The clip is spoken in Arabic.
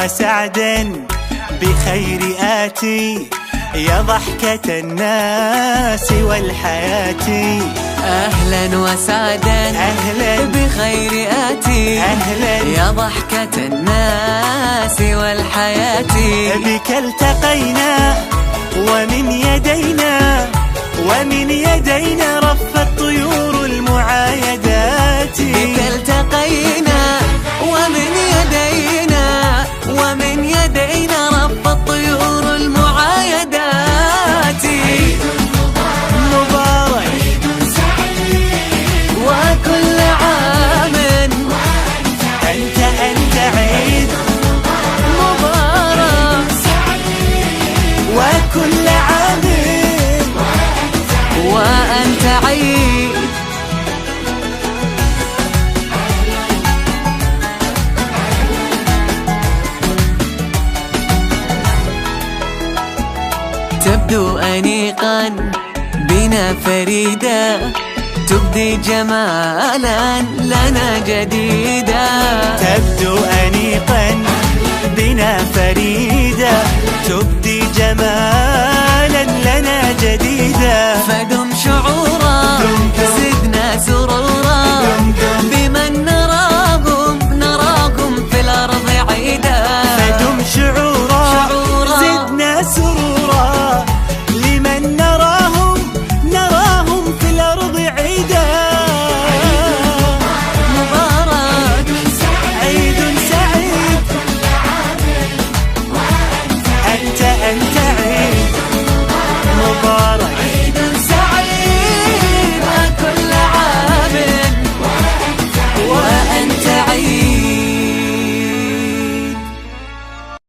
وسعدا بخير آتي يا ضحكة الناس والحياة. أهلا وسعدا أهلا بخير آتي أهلا يا ضحكة الناس والحياة. بك التقينا ومن يدينا رفت طيور المعايدات. بك التقينا ومن يدينا رفت طيور المعايدات. مبارك وكل عام أنت عيد مبارك، وكل عام وأنت عيد. تبدو أنيقا بنا فريدا، تبدي جمالا لنا جديدا. تبدو أنيقا بنا فريدا، تبدي جمالا لنا جديدا.